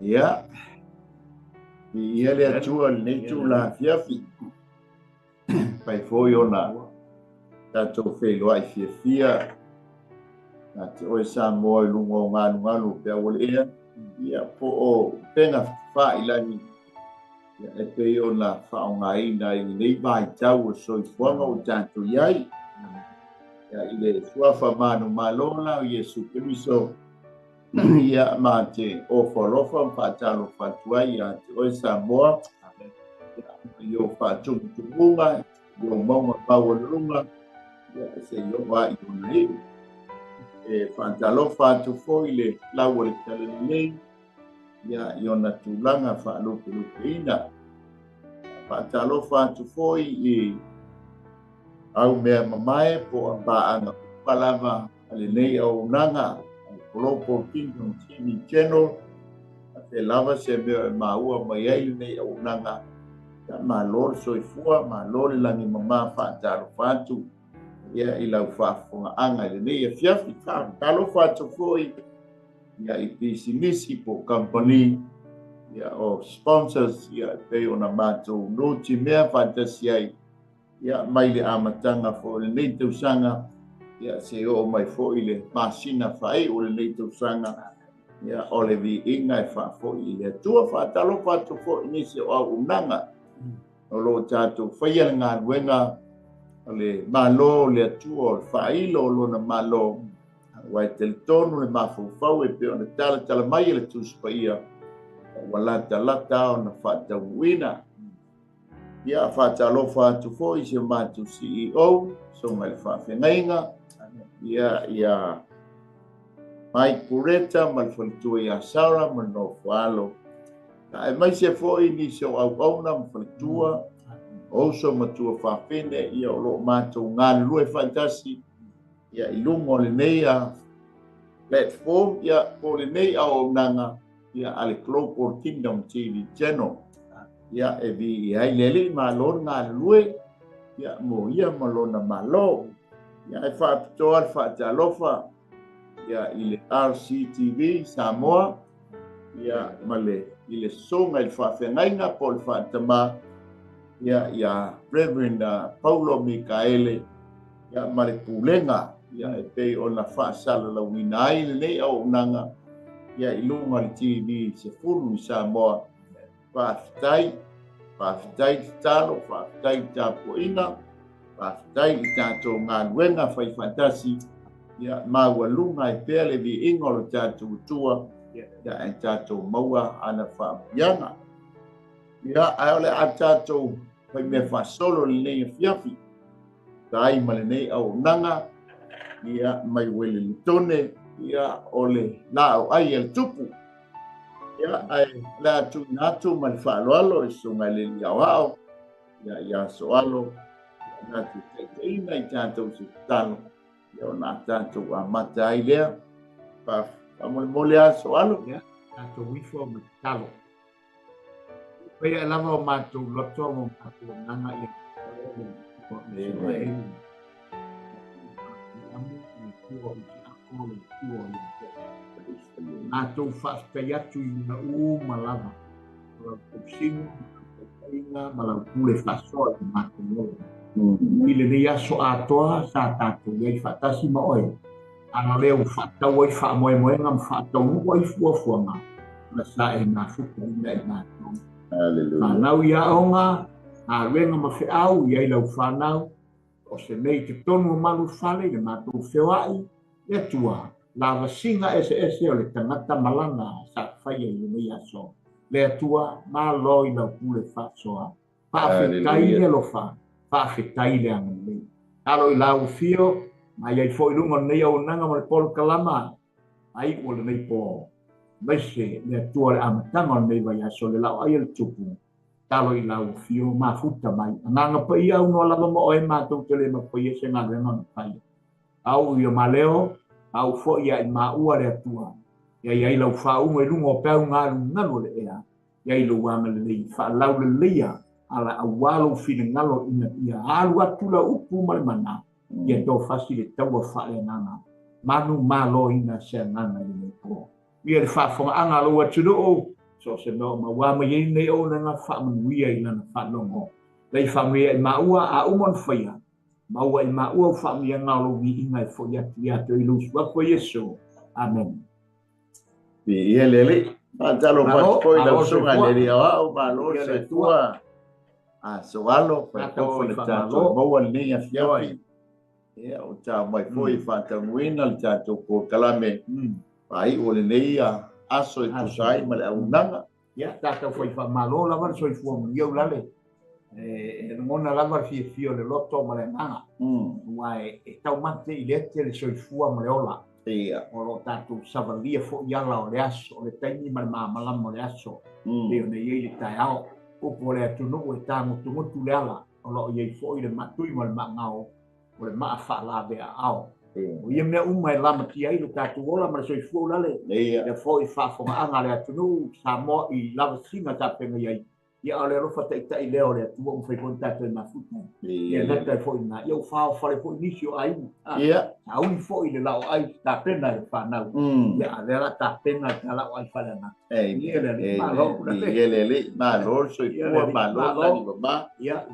ia ia le atua nei tu la fiafi pai foi ona tatou feiloa ai fiafia na te oe sa moa i lunga o ngalu pea wale ea ia po o penga wha ilani ia e pei ona wha o ngai na i nei vai tau o soi fuanga o tatou iai ia i le suafa manu malola o Yesu Kiriso ia ma te ofolofa whaatalo whatuai ia te oe sa moa i o whaatunga i o maunga pawalunga ia se i o wa i o nei whaatalo whatu fo i le lau le kalelei ia i ona tūlanga whaalupe ina whaatalo whatu fo i au mea mamae po a paanga palava ale nei au nanga Global Kingdom TV Channel te lava se mea maua mai ai nei au nanga ma lor soifua ma lor langi mama whaatalo whatu ia i lau whaafonga anga le nei e fiafi talo whatu foi ia i pisimisi po company ia o sponsors ia pei ona mātou noti mea whantasi ai ia mai le amatanga fo le nei tausanga ia se o mai fo i le masina whai o le nei tausanga ia o le vi inga e wha fo i le tua whaatalo whatu fo i nisi o au unanga o lo tātou whaia ngā ruenga le malo le atua o le whailo o lona malo wai teletonu le mafufau e pe ona tala mai le tuspaia walata lata ona whaatauina ia whaatalofa atu fo i se mātou CEO so mai le whaawhengainga ia mai kureta mai whalitua ia Sara mano whaalo ka e mai se fo i ni se au auna whalitua oso matua whawhene ia o lo mātou ngā lue whaitasi ia i lungo le nei a platform ia o le nei a o nanga ia ale Global Kingdom TV Channel ia e vi i hai lele ma lor ngā lue ia mo ia malona malo ia e whaapitoa whaatalofa ia i le RCTV Samoa ia male i le songa i whaawhengainga po le whaatama ia Reverend Paulo Mikaele ia male pulenga ia e pei ona whaasala la wina ai le nei au nanga ia i lunga le TV se fulu i Samoa whaafitai talo whaafitai tāpuina whaafitai i tātou ngā luenga whai whaitasi ia maua lunga e pea le vi ingolo tātou tua ia e tātou maua ana whaapianga ia aole a tātou whai me whaasolo le nei fiafi tai ma le nei au nanga ia mai wele litone ia ole lao ai el tupu ia ai la tu natu mal faloalo sunga le liao ia soalo na tu te ina i tanto se tano ia na tanto a matai le pa mole a soalo ia tanto wifo talo pea lava o matu loto mo matu nanga ia Atou whaaftai atu i na malava. Kusinga, kusinga, malau pule whaasoa i mātou ngoi. I le nei aso atoa sa tātou iai whaatasi ma oe. Ana leo whaatau ai whaamoe ngam whaatau nuku ai fuafuanga. Na sa e nā fuka ina e mātou. Whanau ia aonga, a renga ma whiau iai lau whanau. O se nei te tonu o malu whale, le mātou whiawai, e tua. Lava singa ese o le tangata malanga sa whaia i nei aso. Le atua, mā loi lau pule whaasoa. Whaafetai le lofa, whaafetai le anga nei. Alo i lau fio, mai ai fo i lunga nei au nanga ma le polo kalama. Ai o le nei po. Maise, le atua le amatanga o nei vai aso le lau ai le tupu. Talo i lau fio, mā futa mai. Ananga pa ia uno lava mo oe mātou te le ma pa ia se ngā renga na pai. Au i o maleo, au fo ia i maua le atua. Ia i lau whaunga i lunga o pēu ngalo le ea. Ia i lau anga le lei, whaalau le leia, ala awalo whina ngalo ina ia. Alu atu la upu male mana. Ia tō whasi le taua whae nana. Manu malo ina se nana i le po. Ia le whaafonga anga lo atu o, so se no ma wa ma ye nei o na fa manuia ina na fa longo lei fa me ma ua a umon faia ma ua ma ua fa me nga lo vi ina fo ya to ilu wa ko yeso amen Bi ele ma talo pa ko ila sunga le o ma lo se tua a soalo pa ko le tato mo wal ni ya fiafi ya o ta mai foi fa ta wina le tato ko kalame pai o le nei a aso tu sai ma le unanga ya ta foi fa malo la var soi fu mo yo la le ngona la var fi le lotto ma le nanga mai e tau mate i le te le soi fu ma le ola ia o lo tato savalia fo yala o le aso o le taimi ma mala mo le aso le o nei le tai ao o po le atu no e tango tu le ala o lo ye fo i le matui ma le ngao o le ma fa la be ao o ia me uma la mati ai le tatu ola ma soi fu la le le fo i fa fo anga le atu no sa mo i la singa ta pe ngai ia ole ro fa ta i le ole tu o fai contatto na futa ia na ta fo na ia fa le fo inisio ai ia a un fo i le la ai ta pena fa na ia le la ta pena ta la ai fa na ia le ma lo so i ma lo la ni ba ia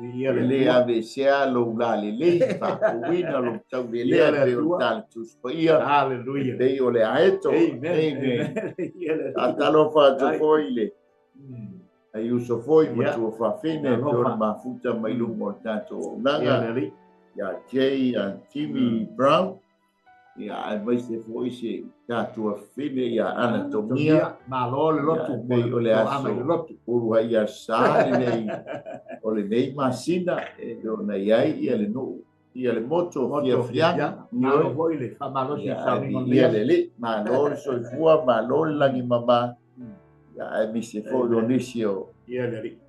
le ave sia lo la le fa wina lo tau le le tal tu ia hallelujah dei ole aeto amen atalo fa to fo ile ai uso foi ma tu fa fine por ma futa mai lu mortato nanga ya Jay and Timmy Brown ya ai vai se foi se tu fine ya anatomia ma lo le lotu bei ole aso uru ai ya sa nei ole nei masina do na ai ia le no ia le moto fianga ma lo voi le fa ma lo si sa ia le ma lo so fua ma lo langi mama ya mi se fo lo nisio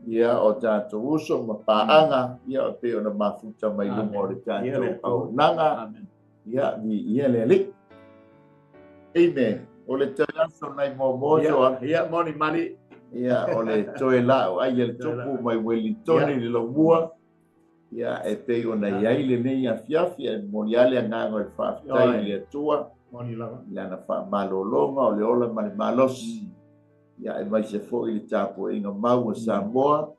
ia o tato uso ma paanga ia o te ona mafuta mai lumo le tato au nanga ia ia le amen o le tato nai mo mojo ia moni mani ia o le toe la ai le tupu mai Wellington le lo bua ia e te ona ia le nei a fiafia moniale nga ngoi fa tai le tua moni la na fa malolonga o le ola mal malosi ia e mai se fo i tapo inga mau o Samoa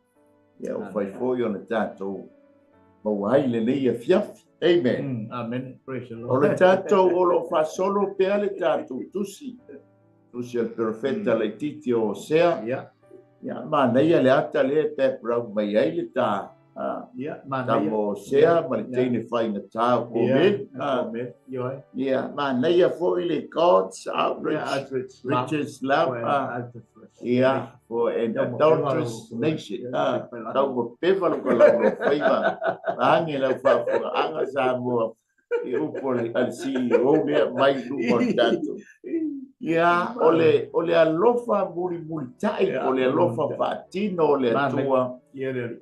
ia o fai fo i ona tato mau hai le nei a fiafi amen amen praise the o Lord le tato o lo fa solo pe ale tato tusi al profeta le titi o sea ia ma nei le ata le pe brau mai ai le ta tamo sea ma le teine fai na ta o men ma nei a fo i le God's outreach riches love for an adulterous nation tau mo pewa lo ka lau lo whaiva ange lau whawhunga anga sa mua i upo le CEO mea mai lumo tato ole alofa muri tai ole alofa fatino ole atua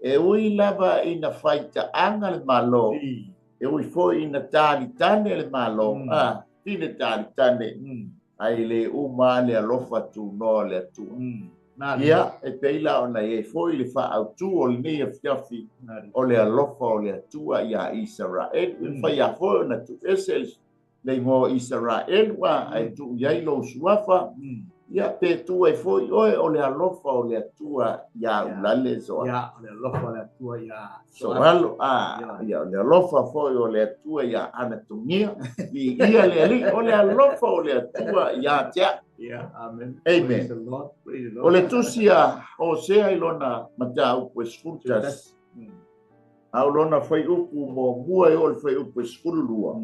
e ui lava ina whaita anga le malo e ui fo ina tani tane le malo tine tani tane ai le uma le alofa tu no le atua ia e peila ona e foi le fa autu o le nei fiafi o le alofa o le atua ia Israel fa ia foi na tu eses le mo Israel wa ai tu ia lo suafa ia pe tu e foi o le alofa o le atua ia ulale zo ia le alofa o le atua ia so halo ia le alofa foi o le atua ia anatomia ia le o le alofa o le atua ia tia amen amen o le tusia o sea ilona mata pues frutas au lona foi upu mo mua o le foi upu skulua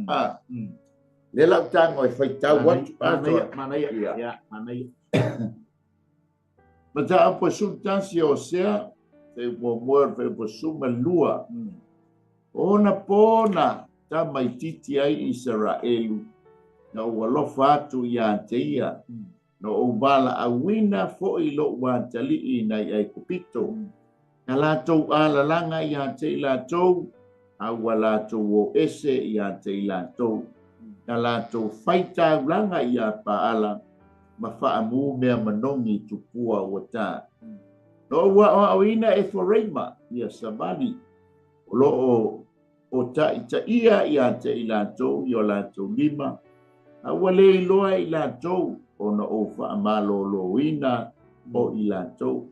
le la tango e foi tau wat manai manai mata pues frutas o sea e mo mo foi upu suma lua ona pona ta mai titi ai Israelu na ua atu ia teia no o bala a wina fo i lo wa tali i nai ai kupito na la tau ala langa ia te la tau a wala tau o ese ia te la tau na la tau faita langa ia pa ala ma fa amu mea manongi tupua wata no wa o ina e foreima ia samali lo o ta ia te la tau yo la tau lima awale loa i la tau ona o fa malo loina o i lātou.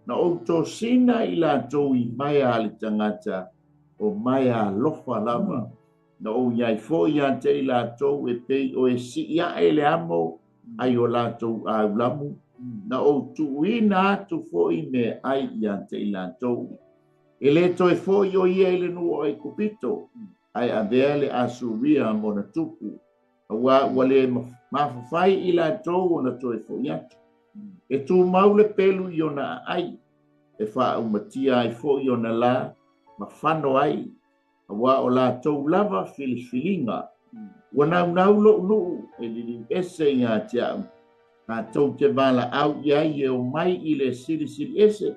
Na o tō sina i lātou i mai a le tangata o mai a lofa lava. Na o iai fo i ante i lātou e pei o e si ia e le amo ai o lātou a ulamu. Na o tuuina atu fo i me ai i ante i lātou. E le toi fo i o ia i le nua ai kupito. Ai a vea le asuria mo na tupu. Wa le mawhawhai i lātou o na toi fo i atu. E tū maule pelu i o na ai. E wha umatia ai fo i o na la. Ma whano ai. Wa o lātou lava filinga. Wa nau lo nuu e li ese i a tiau. Nā tau te wala au i ai e o mai i le siri ese.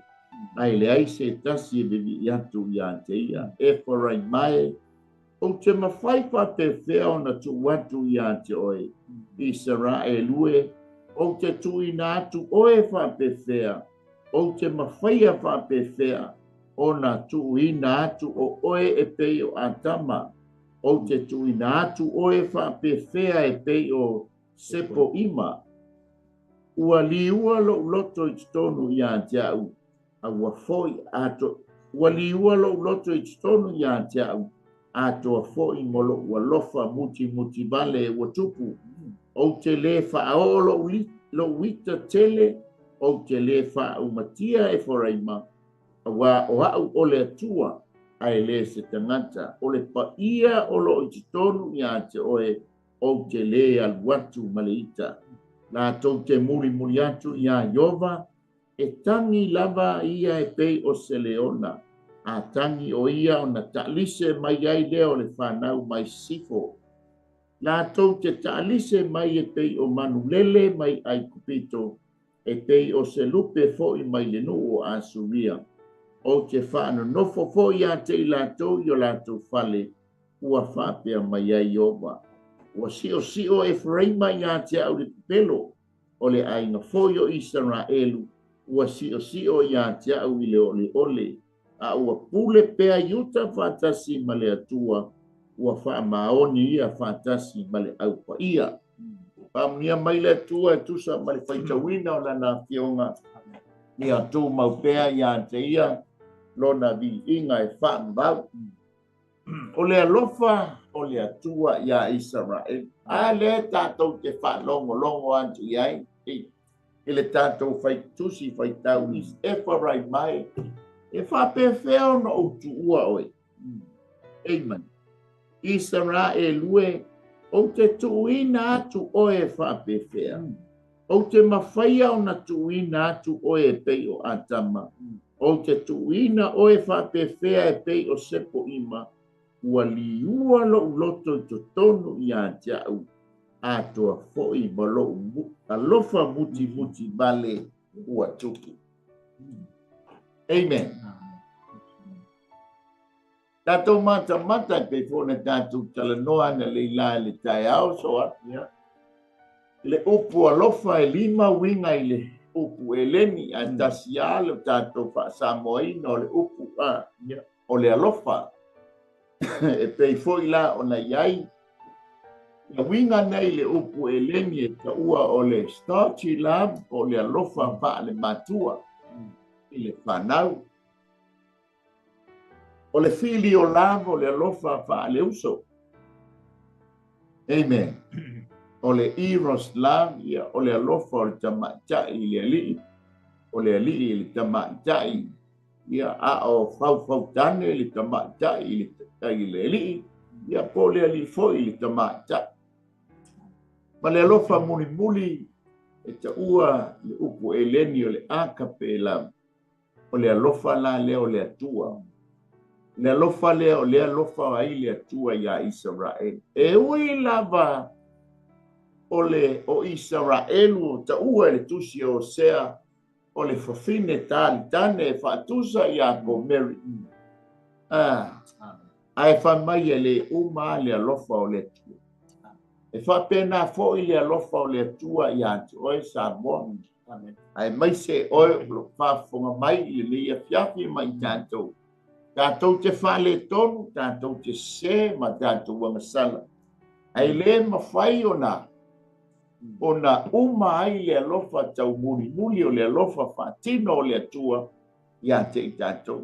Ai le ai se tasi e bebi i atu i a te ia. E wharai mai. O te mawhai pa te whea o na tu watu i a te oe. I sara e lue. O te tui nā atu oe wha pe whea. O te mawhai a wha pe whea. O na tui nā atu o oe e pei o atama. O te tui nā atu oe wha pe whea e pei o sepo ima. Ua liua lo loto i tonu i a te au. A ua foi ato. Ua liua lo loto i tonu i a te au. Ato a foi molo ua lofa muti vale ua tupu. O te le whaolo lo wita tele. O te le whaumatia e wharaima. A wā o hau o le atua. Ai le se tangata. O le paia o lo i tonu i a te oe. O te le al watu maleita. Nā tau te muri atu i a Iova, e tangi lava ia e pei o se leona. A tangi o ia o na ta'lise mai ai leo le whanau mai sifo. Nā tau te ta'lise mai e pei o manulele mai ai kupito, e pei o se lupe fo i mai le nuu o asuria. O te whaano nofo fo i a te i lātou i o lātou whale, ua whapea mai ai Iova. Ua sio e whreima i a te au le pelo, o le ainga foio Israelu, ua sio i a te au i le ole, a ua pule pea yuta whatasi ma le atua, ua whaamaoni ia whatasi ma le au pa ia. Pamnia mai le atua e tusa ma le whaitawina o lana fionga, ni atu mau pea i a te ia, lona vi inga e whaambau. O le alofa o le atua i a Israel. A le tātou te whalongo antu i ai. I le tātou whaitusi whaitaunis. E wharai mai. E whapewheo no utu ua oe. Amen. Israel ue. O te tuina atu oe whapewheo. O te mawhaia o na tuina atu oe pei o atama. O te tuina oe whapewheo e pei o sepo ima. Ua liua lo loto i to tonu i a te au. A toa foi ma lo alofa muti bale ua tupu. Amen. Tātou mata pe fōna tātou talanoa na leila le tai au soa. Le upu alofa e 5 winga i le upu e leni a tasia le tātou wha Samoina o le upu o le alofa. E pei foi la o na iai. La winga nei le upu e leni e ta ua o le starchi lab o le alofa pa le matua. I le whanau. O le fili o lab o le alofa pa le uso. Amen. O le eros lab ia o le alofa o le tamatai i le alii. O le alii i le tamatai. Ia a o fau tane le tamatai i le tai le alii. Ia po le alii foi i le tamatai. Ma le alofa muli e ta ua le upu e leni o le akape la. O le alofa la le o le atua. Le alofa le o le alofa ai le atua ia Israel. E ui lava o Israelu ta ua le tusi o sea o le fafine tane e whaatusa ia ko Mary. Ai whamai e le uma le alofa o le atua. E whapena fo i le alofa o le atua i atu oe Samoa. Ai mai se oe lo whafonga mai i le ia fiafi mai tātou. Tātou te whale tonu, tātou te se ma tātou wangasala. Ai le mawhai o nā. ona uma ai le alofa tau muli o le alofa whatino o le atua ia te i tātou.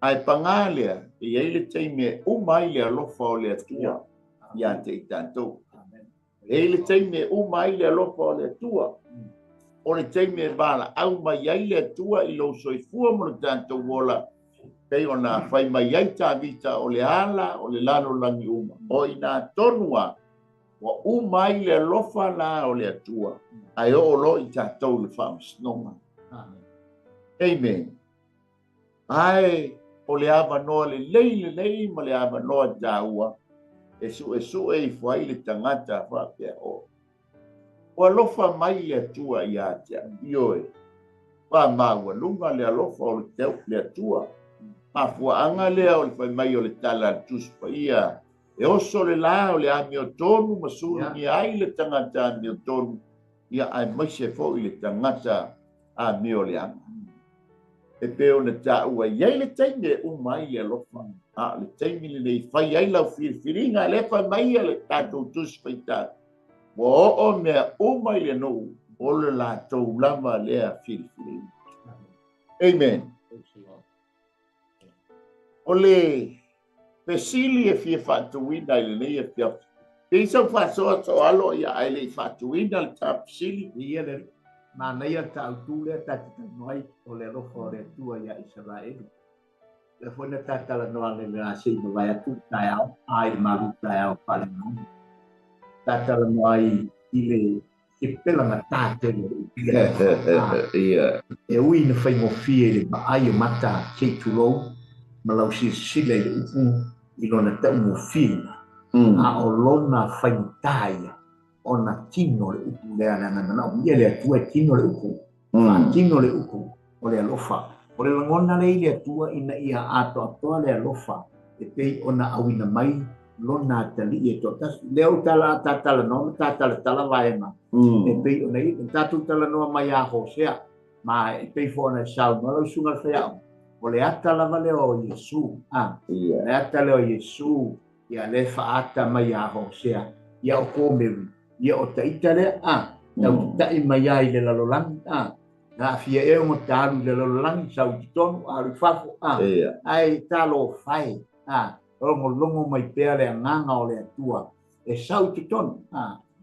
Ai pangalea, i ai le teime uma ai le alofa o le atua ia te i tātou. E le teime uma ai le alofa o le atua. O le teime bala au mai ai le atua i lo soifua mo le tātou wola. Pei ona whai mai ai tā vita o le ala o le lano langi uma. O i nā tonua wa umai le lofa la o le atua. Ai o lo i tātou le whamasnonga. Amen. Ai o le ava noa le lei ma le ava noa tāua. E su e i whai le tangata whapea o. Wa lofa mai le atua i atia. Ioe. Wa maua lunga le alofa o le teo le atua. Ma fuaanga lea o le whai mai o le tala tuspa ia. E oso le la o le a mio tonu masuru ni ai le tangata a mio tonu. Ia ai maise fo i le tangata a mio le anga. E peo na ta ua iai le teime umai le alofa. A le teime le nei whai ai lau whiriwhiringa le whai mai le tātou tuspa i tā. Wa o mea umai le no o le la tau lama lea whiriwhiringa. Amen. O le pesili e fia whatuina i le nei e fia. Pei sau whasoa so alo ia ai le whatuina le tā pesili. Ia le ma nei a tau tūlea tatita noi o le rofo o le tua ia Israeli. Le fwena tatala noa le ngā sei ma vai atu tai au, ai maru tai au pale nani. Tatala noa i le e pela ma tātele. Ia. E ui na whai ngofie le ma ai o mata sei tulou. Ma lau si sile i upu i lona tau ngofie. A o lona whai taia. O na tino le upu lea na ia le atua tino le upu. Tino le upu o le alofa. O le langona le ile atua ina ia ato atoa le alofa. E pei ona awina mai lona tali e totas. Leo tala tatala no tatala tala vaenga. E pei ona i tatu tala no mai a Hosea. Ma e pei fo na sau no lo sunga fea. O le ata lava le o Yesu. Le ata le o Yesu. Ia le faata mai a Hosea. Ia o kōmeru. Ia o taita le tau tai mai ai le lalolangi na fia e mo talu le lalolangi sau titonu aru fafo ai talo fai longo mai pea le nganga o le atua e sau titonu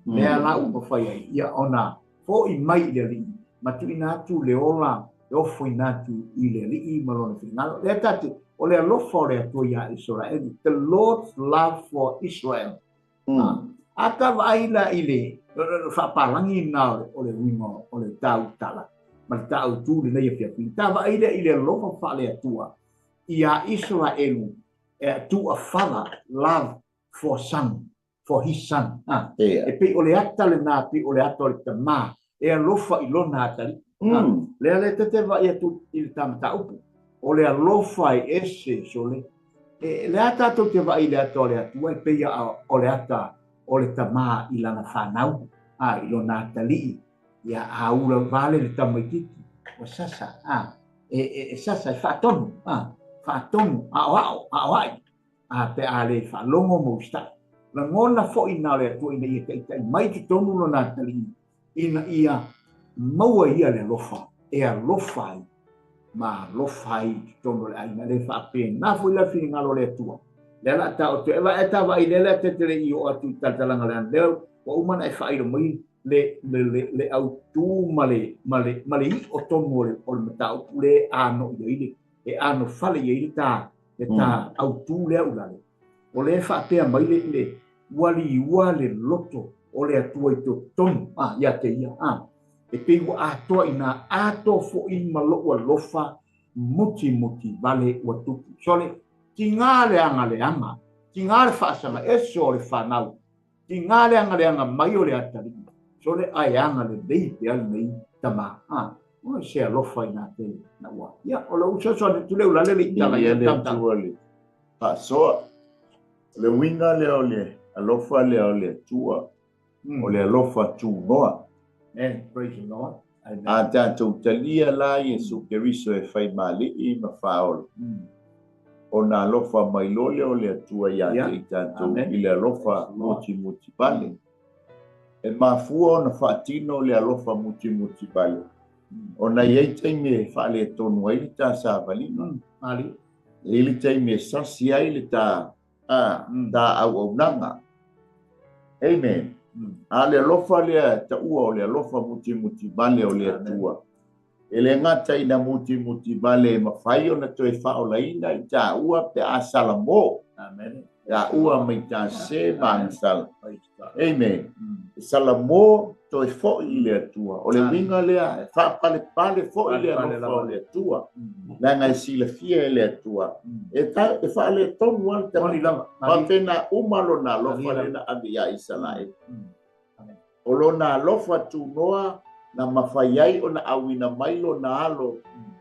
le ala upa fai ai ia ona fo i mai le li matu ina atu le ola e ofo ina atu i le li malona finalo le tati o le alofa o le atua ia Israel. The Lord's love for Israel. Ata vaila ile whapalangi nā o le wingo o le tau tala. Ma le tau tūri nei a whiapi. Ta vaila ile lofa whale atua. Ia Israelu e atua father love for son, for his son. E pe o le ata le nā pi o le ata o le tamā. E alofa i lona atari. Le ale te vai atu i le tamata upu. O le alofa i ese so le. Le ata to te vai le ata o le atua. E pe o le ata o le tamā i lana whanau, i lona tali'i, ia aura vale le tamaitiki, o sasa, sasa i whaatonu, a pe a le whaalongo mo stai. La ngona fo i nā le atua ina ia teitai, mai ki tonu lona tali'i, ina ia maua ia le lofa, e a lofai, ma lofai ki tonu le aina le whaapen, nā fo i la whini ngalo le atua. Le la ta o te eva eta vai le te tele i o atu tatalanga le andeo o umana e whairo mai le au tū male i o tonu o le matau le ano i eile e ano fale i eile ta au tū le au lale o le whaapea mai le wali i ua le loto o le atua i to tonu ia te ia e peiwa atoa i nā ato fo i malo a lofa muti vale ua tupu sole ki ngā leanga, ki ngā le whaasanga e so le whanau, ki ngā leanga mai o le atari, so le ai anga le dei pe ali nei tamā. O se alofa i nā te na ua. Ia, o la usa so le tuleu la lele i tala i tamta. Pasoa, le winga le o le alofa le o le tua, o le alofa tu noa. Praise the Lord. A tātou talia la Yesu Keriso e whai mali i ma whaolo. O nā alofa mai lole o le atua ia te i tātou i le alofa muti pale. e mafua na fatino le alofa muti bale ona ye taime fa le tonu ai ta sa bali ali ele taime sasi ai le ta da au nanga amen ale alofa le ta ua le alofa muti bale o le tua ele ngata ina muti bale mafai ona toe fa o laina i ta ua pe asalamo amen ya ua mai ta se bangsal amen salamo to fo ile tua o le winga le fa pale fo ile no le tua la ngai sila fia ile tua e ta e fa le to wan ta pa pena umalo na lo fa le na abia isalai o lo na lo fa tu noa na mafaiai o na awina mailo na alo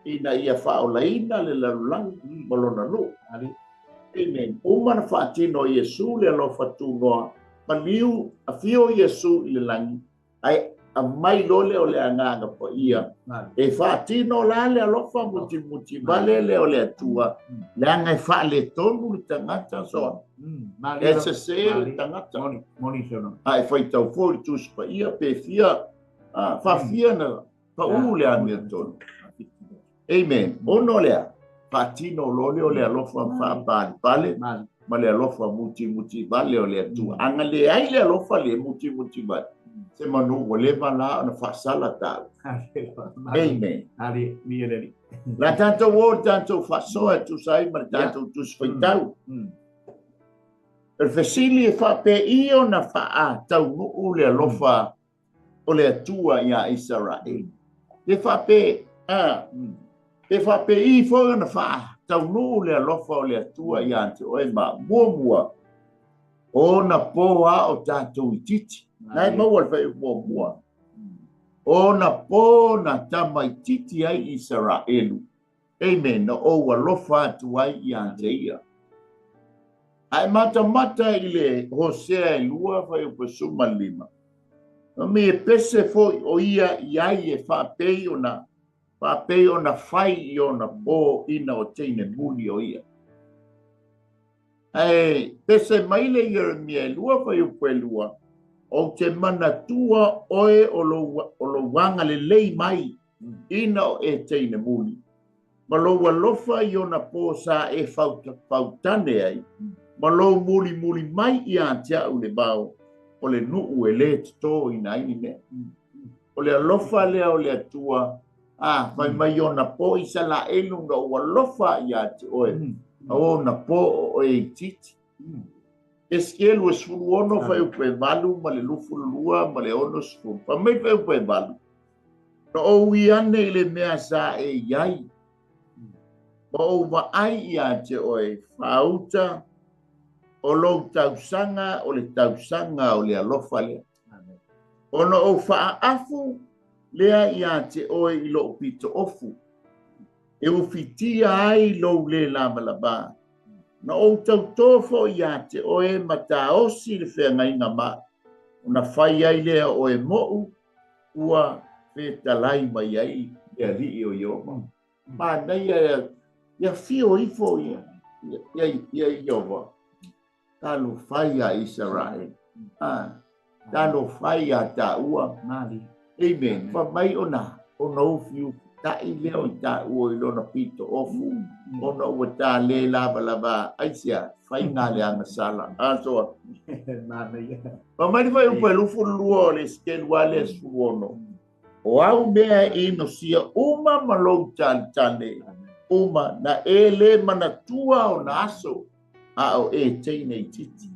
ina ia fa o laina le lalang malo na lu amen umana fa tino yesu le lo fa tu noa Paliu afio Yesu ile langi ai a mai lole o le anganga po ia e fa tino la le alofa muti vale le o le tua le anga fa le tonu le tangata so e se tangata moni sono ai foi tau foi tu spa ia pe fia fa fia na pa u le anga tonu amen ono le fa tino lole o le alofa fa pale ma le alofa muti vale o le tua anga le ai le alofa le muti vale se manu o le vala na fa sala ta amen ali mi la tanto wo tanto fa so tu sai ma tanto tu sfitau el fesili fa pe io na fa a tau nu le alofa o le tua ia Israel le fa pe e fa pe I fo na fa tau nu le alofa o le tua ia ante o e ma mua o na poa o tatou ititi nai mau al fai mua o na po na tamaititi ai Israelu amen na o alofa atu ai ia ante ia ai mata ile Hosea lua fai o pesuma 5 me pese fo o ia iai e fa pe o na fai I ona po ina o teine muli o ia. Ai, pese maile Yeremia lua fai o lua o te mana tua oe o lo wanga le lei mai ina o e teine muli. Ma lo walofa I ona po sa e fautane ai. Ma lo muli mai I antia u le bao o le nuu e le tito ina ini me. O le alofa lea o le atua fai mai ona po isa la elu na ua lofa ia te oe. O na po o e titi. Eskielu e suru ono fai upe valu, ma le lufu lua, ma le ono suru. Pa mei fai upe valu. Na o iane I le mea sa e iai. Ma o ma ai ia te oe. Fauta o lo tausanga o le tausanga o le alofa lea. Ono o faa afu lea ia te oe I lo pito ofu. E o fitia ai lo le lama laba. Na o tau tofo ia te oe mata osi le whea ngai ngā mā. Una whai ai lea oe mo'u ua whetalai mai ai ia li o ioma. Mā nei ia fio ifo ia ioma. Talo whai a Israel. Talo whai a ta ua. Amen. Fa mai ona ufiu tai leo I ta ua I lona pito ofu. Ona ua ta le lava aisia fai ngā le anga sala. Asoa. Fa mai fai upa lufu lua le skelu ale suono. O au mea ino sia uma malou tane. Uma na ele manatua o na aso. A o e teine I titi.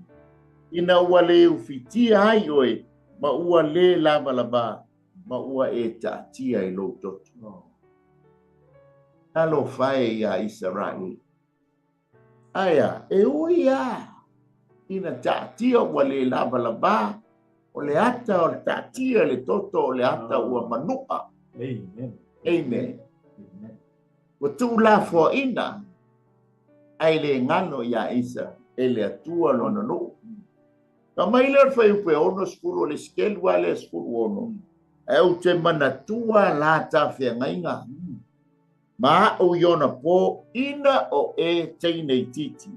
Ina ua le ufitia ai oe. Ma ua le lava. Ma ua e ta'atia I lo toto. Talo whae ia Israel. Aya, e uia. Ina ta'atia ua le lava. O le ata o le ta'atia le toto o le ata ua manua. Amen. Ua tu la fo ina. Ai le ngano ia Isa. E le atua lona no. Ka mai le whai upe ono skulu le skelu ale skulu ono. E o te manatua la ta whea ngainga. Ma o iona po ina o e teine titi.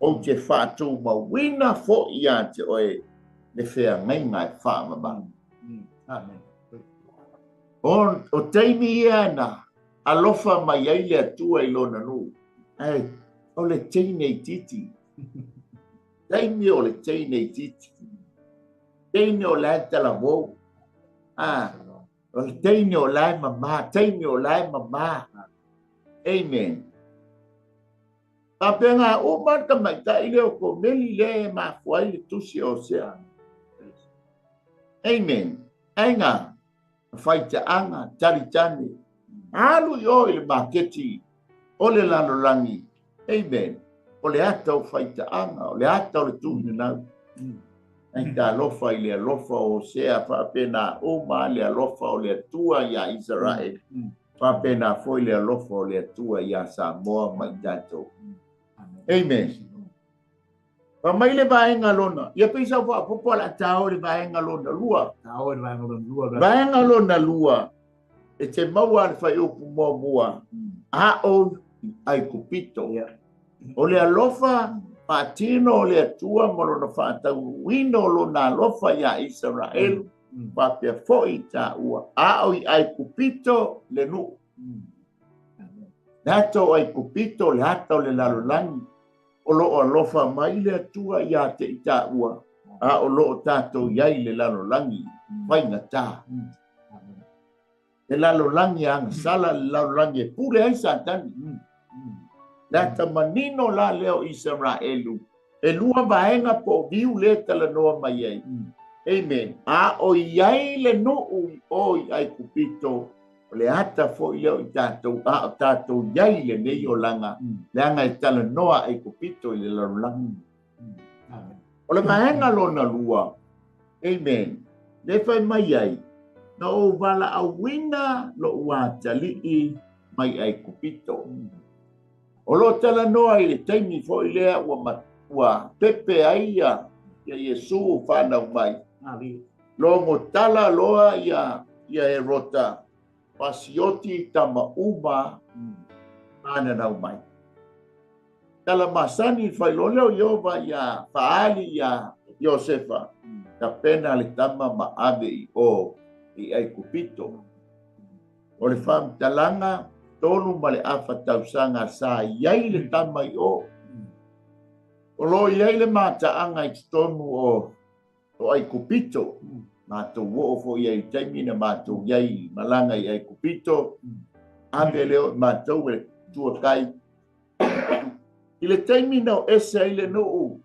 O te whātou mawina fo ia te oe. le fea ngai ngai wha mabang. Amen. O teimi ia na alofa mai ai le atua I lona nu. Ai, o le teine I titi. Teimi o le teine I titi. Teine o lai tala wou. O le teine o lai mama. Teine o lai mama. Amen. Papenga o marka mai ta ile o ko meli le ma fuai le tusi o sea. Amen. Ainga. Faita anga tari tani alu yo ile maketi ole lano langi. Amen. Ole ata o faita anga ole ata o le tuni na ai ta lofa ile lofa o sea fa pena o ma le lofa o le tua ya Israel fa pena foi le lofa o le tua ya Samoa mai dato. Amen. Pa mai le vaenga lona. Ia pisa fa popo la tao le vaenga lona lua. Tao le vaenga lona lua. Vaenga lona lua. E te maua le fai upu mua. A o ai kupito. O le alofa patino o le atua molo na whaatau wino lona alofa ya Israel. Pa pia foi ta ua. A o ai kupito le nu. Nato ai kupito le hata o le lalolangi. O lo alofa mai le atua ia te ita ua. A o lo tato iai le lalolangi. Vai ngata. Le lalolangi ang sala le lalolangi e pure ai satani. Nata manino la leo Israelu. E lua vaenga po viu le talanoa mai ai. Amen. A o iai le nuu o iai kupito. Le ata fo leo I tātou a tātou iai le nei o langa. Le anga I talanoa ai kupito I le lalolangi. O le vaenga lona lua. Amen. Le fai mai ai. Na o wala awina lo ua talii mai ai kupito. O lo talanoa I le taimi fo I lea ua pepe aia ia Yesu whanau mai. Lo ngotala loa ia e rota. Pasioti tama uma ana nau mai. Tala masani failoleo Yova ia faali ia Yosefa. Ta pena le tama maave I o I ai kupito. O le fam talanga tonu ma le afa tausanga sa iai le tama I o. O lo iai le mataanga I tonu o ai kupito. Matou wo fo iai taimi na matou iai malanga I ai kupito. Ave leo matou e tua kai. I le taimi na esa I le nuu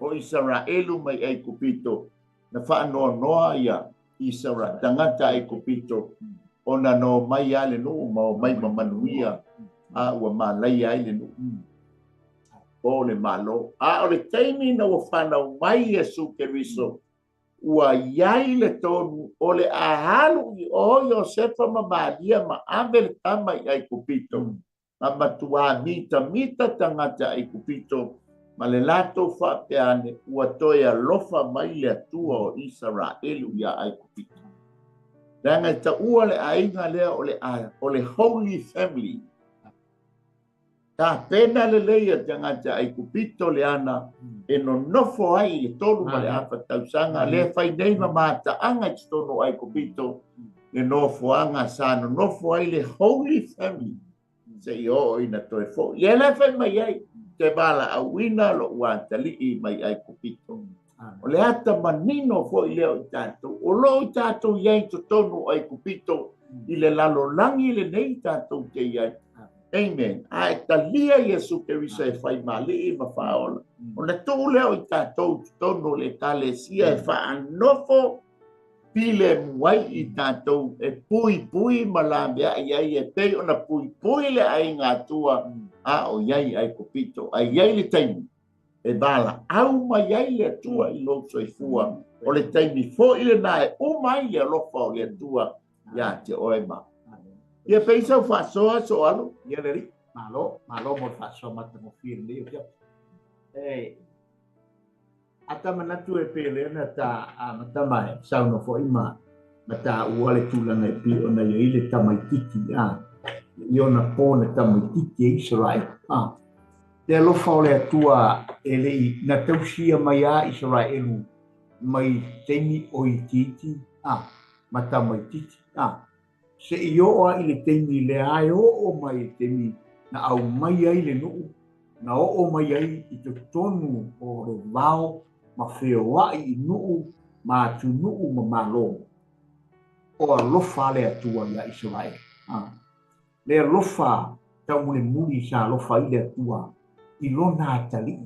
o Israelu mai ai kupito. Na whaanoa noa ia Israel tangata ai kupito. O na no mai ale nuu ma o mai mamanuia. A ua malai ai le nuu. O le malo. A o le taimi na ua whanau mai Yesu Keriso. Ua iai le tonu o le ahalu I o Iosefa ma Maria ma ave le tama I ai kupito. Ma matua mita tangata ai kupito. Ma le lato whapeane ua toe alofa mai le atua o Israelu ia ai kupito. Ranga ta ua le ainga lea o le Holy Family. Ta pena le leia tangata ai kupito le ana e no nofo ai le tolu ma le afa tausanga le fai nei ma mata anga I tono ai kupito le nofo anga sa no nofo ai le Holy Family. Se I ina toe fo. Le la fai mai ai te bala a wina lo uantali I mai ai kupito. O le ata manino fo I leo I tatou. O lo I tatou iai to tono ai kupito I le lalo langi le nei tatou te iai. Amen. A talia Yesu Keriso e fai mali I mafaola. O le tō leo I tatou tono le kalesia e fa anofo pile muai I tatou e pui malambia iai e pei ona pui le ai ngā tua a o iai ai kupito. A iai le taimi e bala au mai iai le tua I lo soifua. O le taimi fo I le nae o mai le lofa o le tua ia te oema. Ia peisa fasoa so alu. Ia leri. Malo mo fasoa mata mo firme. Ata manatu e pele na ta mata mai. Sauno fo ima. Mata uale tulanga e pi ona ia ile tamaitiki. Iona pone tamaitiki e Israel. Te alofa o le atua ele na tausia mai a Israelu. mai teimi o i titi, mata mai titi, se i oa i le teimi le ai o mai teimi na au mai ai le nuu, na o mai ai i te tonu o le vao ma whiowai i nuu ma atu nuu ma malo o alofa le atua ia Israel. Le alofa tau mule muri sa alofa i le atua i lona atali.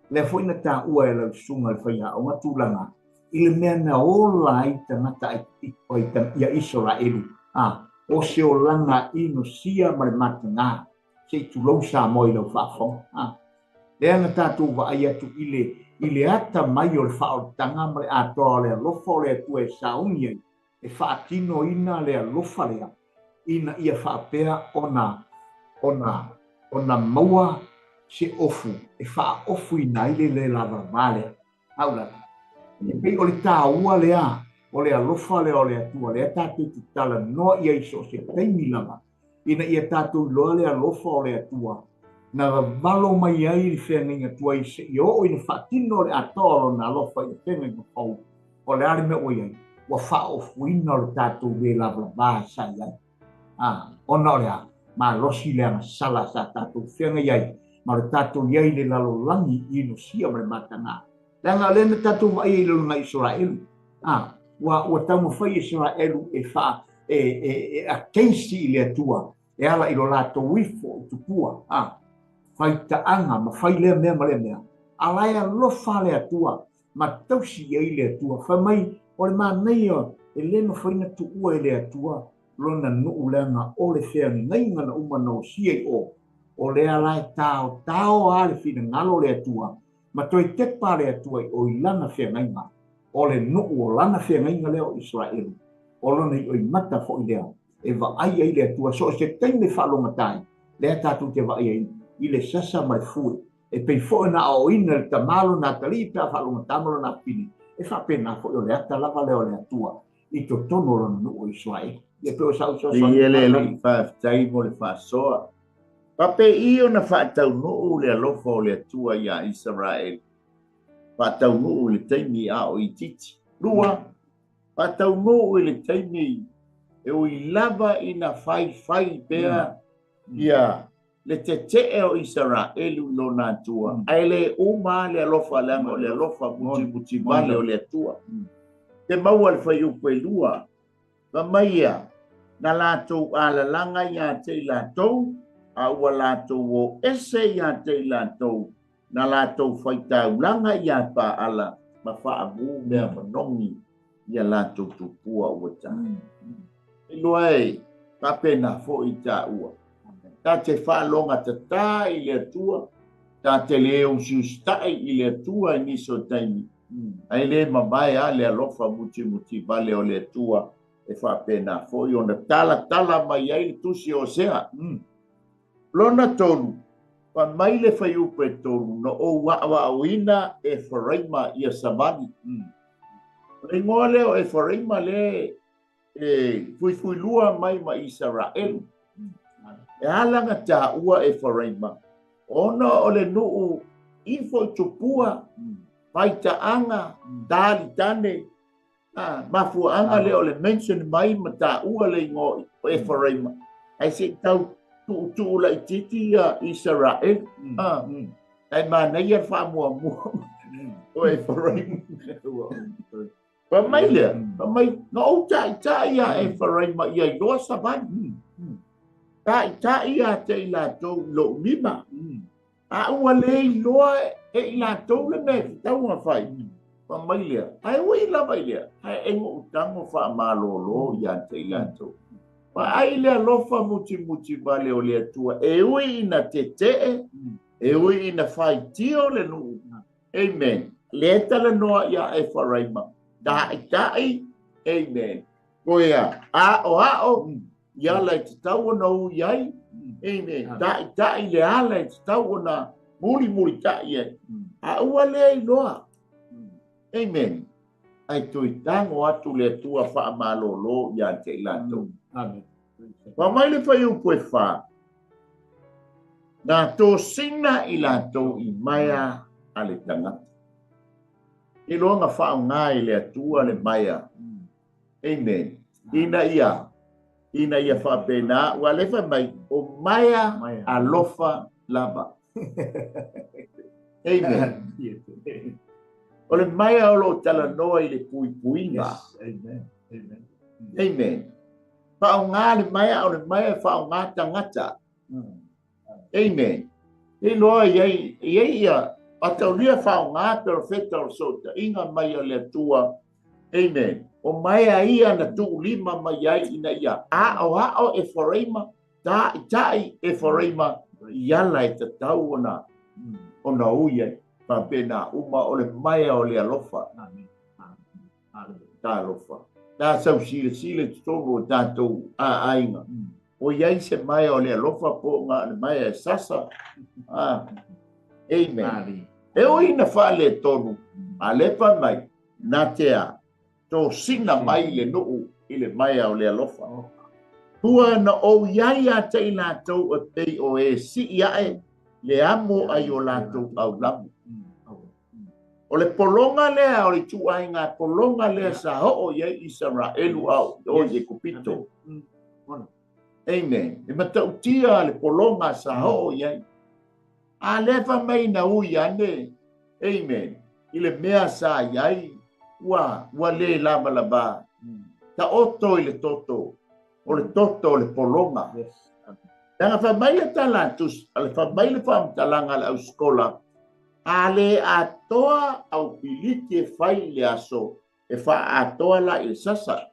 Le foi na ta ua e lau sunga le whaia o matulanga i le mea na ola i tangata ia Israelu. O se o langa i no sia ma le matanga se tu lau sa mo i lau whaafong. Le anga tātou wa ai atu i le ata mai o le whaotanga ma le atoa le alofa o le atua e saungi ai. E whaatino ina le alofa lea ina ia whaapea ona maua se ofu e wha ofu ina ile le lava vale aula e pei o le tāua lea o le alofa lea o le atua lea tātou te tala noa ia iso se teimi lava ina ia tātou loa le alofa o le atua na valo mai ai le whenga tua i se i o ina whaatino le atoro na alofa i le whenga pau o le ari me o iai wa fa ofu ina o le tātou le lava vā sa iai ona o lea ma losi lea masala sa tātou whenga iai ma le tātou iai le lalo langi i no sia ma le matanga. Langa le na tātou mai i luna Israelu. Ua tau mawhai Israelu e wha a keisi i le atua e ala i lo lātou wifo i tupua. Whai taanga ma whai lea mea ma lea mea. Alai a lofa le atua ma tausi iai le atua. Whai mai o le maa nei o e le ma whai na tu ua i le atua lona nuu leanga o le whea ni ngai ngana umana o sia i o le alai tao a le whina ngalo le atua ma toi te pare atua i o i lana whea ngai ngā o le nuu o lana whea ngai ngā leo Israelu o lona i o i mata fo i lea e wa ai ai le atua so se teime whalonga tai lea tātou te wa ai ai i le sasa mai fui e pei fo na o ina le tamalo na tali pia whalonga tamalo na pini e wha pena fo i o le ata lava leo le atua i to tono lona nuu o Israelu e peo sau so ele le whaafitai mo le whaasoa. Pape i o na whaatau nuu le alofa o le atua ia Israel. Whaatau nuu le teimi a o i titi. Lua, whaatau nuu le teimi e o i lava i na whai pea ia le te te o Israelu lo na atua. Ai le uma le alofa langa o le alofa muti vale o le atua. Te maua le whai upe lua. Ka maia na lātou ala langa ia te lātou a ua lātou o ese ia te lātou na lātou whaitau langa ia pa ala ma whaamu mea manongi ia lātou tupua ua tā. E loai ka pena fo i tā ua. Tā te whaalonga ta tā i le atua, tā te leo siustai i le atua i niso taimi. Ai le mamae a le alofa muti vale o le atua e fa pena foi ona tala mai ai tusi o sea lona tonu pa mai le fai upe tonu no o wa wina e foreima ia samani ngole o e foreima le fui lua mai ma Israel e alanga ta ua e foreima ona o le nuu info tupua paita anga dali tane mafu anga leo le mention mai mata ua le ngo e foreima ai se tau tu la titi Israel ai ma na ia fa mo o e foreima pa mai no ta ia e foreima ia do saban ta ia te la to lo lima ua le loa e la to le me tau ma fai pa mai lea, ai ui la mai lea, ai engo utango wha malolo ia te ilanto. Pa ai lea lofa muti vale o lea tua, e ui ina te e ui ina whai tio le nuu. Amen. Lea tala noa ia e wharaima. Tai, amen. Koea, o, ia lai te tau na u iai, amen. Tai lea lai te tau na muri tai e. A ua lea i loa. Amen. Ai tui tango atu le tua wha malolo ia te ilato. Amen. Wa mai le whai upo e wha. Nā tō sina i lato i maia ale tangata. I longa whaonga I le atua le maia. Amen. Ina ia whapena, ua lefa mai, o maia alofa lava. Amen. O le maia o lo tala noa I le pui puinga. Amen. Whaonga le maia o le maia whaonga tangata. Amen. E loa ia ataulia whaonga perfecta o sota, inga mai o le atua. Amen. O mai ia na tu lima mai ai ina ia. A o e foreima, tai e foreima, iala e te tau ona uia, pa pena uma o le mai o le alofa. Ta alofa. Ta sau sile tonu o tātou a ainga. O iai se mai o le alofa po ngā le mai e sasa. Amen. E o ina whaale tonu, a lepa mai, na tea, tō sina mai le nuu I le mai o le alofa. Tua na o iai a te I lātou o te o e si iae, le amo ai o lātou au lamu. O le polonga lea, o le tuai ngā polonga lea sa ho o iai Israelu au, o ye kupito. Amen. E matautia le polonga sa ho o iai. A lefa mai na ui ane. Amen. I le mea sa iai. Ua le lava lava. Ta oto I le toto. O le toto o le polonga. Tanga fa mai le talatus. Ale fa mai le fa talanga le au skola. A le atoa au piliti e fai le aso. E fa atoa la il sasa.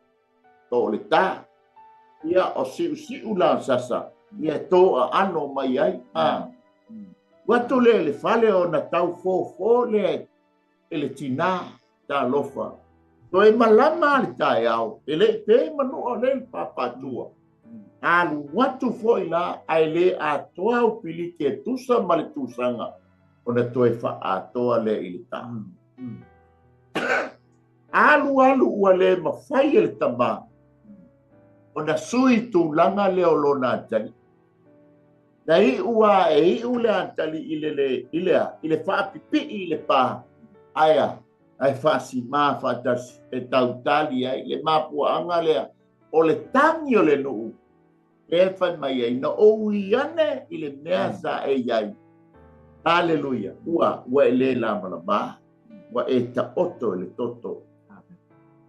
To le ta. Ia o siu la sasa. Ia to a ano mai ai. Watu le fale o na tau fo le ele tina ta lofa. To e malama le tai au. Ele te manu o le papatua. Alu watu fo ila aile atoa o pili ke tusa male tusanga. O na to e fa atoa le ilita. Alu ua le mawhai ele tama. O na sui tu langa le o lona tani. Na ua e ule antali ile whaapipi ile pā. Aia, ai whaasi mā whaatasi e tautali ai, le māpua anga lea. O le tangi o le nuu. E whai mai ai, na oui ane ile mea sa e iai. Hallelujah. Ua e le lamala mā. Ua e ta oto le toto.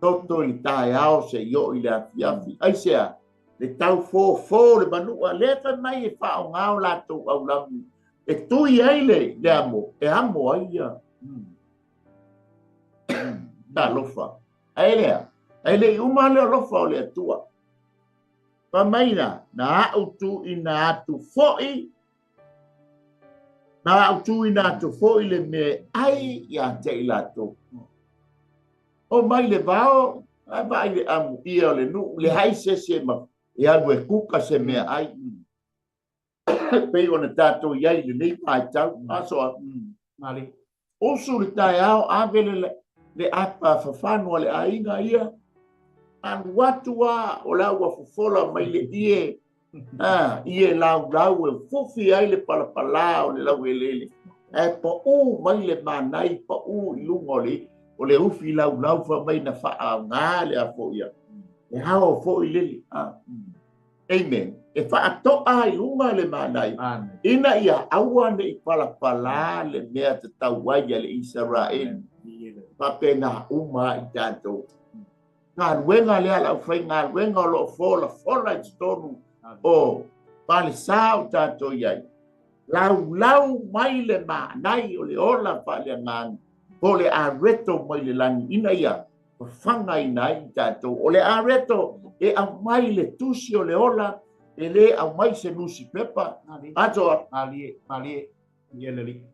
Toto le tae ao se yo ile afiafi. Ai sea. Le tau fō le manua, le whai mai e whao ngāo lātou au lamu. E tui ai le amo, e amo ai ia. Tā lofa. Ai lea uma le lofa o le atua. Pa mai na au tu I na atu fo'i. Na au tu I na atu fo'i le me ai ia te I lātou. O mai le vao, ai vai le amo ia o le nu, le haise se ma. E alu e kuka se mea ai. Pei ona tātou iai le nei pai tau. Aso a. Osu le tai ao avele le apa whawhanua le ainga ia. Anu watua o lau a fufola mai le ie. Ie lau e fufi ai le palapala o le lau e lele. E pa u mai le manai pa u I lunga o le ufi lau fa mai na wha ngā le a fo ia. E hao fo I lili. Amen. E whaatoa I lunga le manai. Ina ia aua ne I palapala le mea te tauaia le Israel. Papena uma I tātou. Ngā ruenga lea lau whai, ngā ruenga o loo fola I tonu. O pale sao tātou iai. Lau mai le manai o le ola pale ngāni. O le areto mai le langi. Ina ia. Whanga I nai tātou. O le areto. E au mai le tusi o le ola, e le au mai se nusi pepa. Atoa.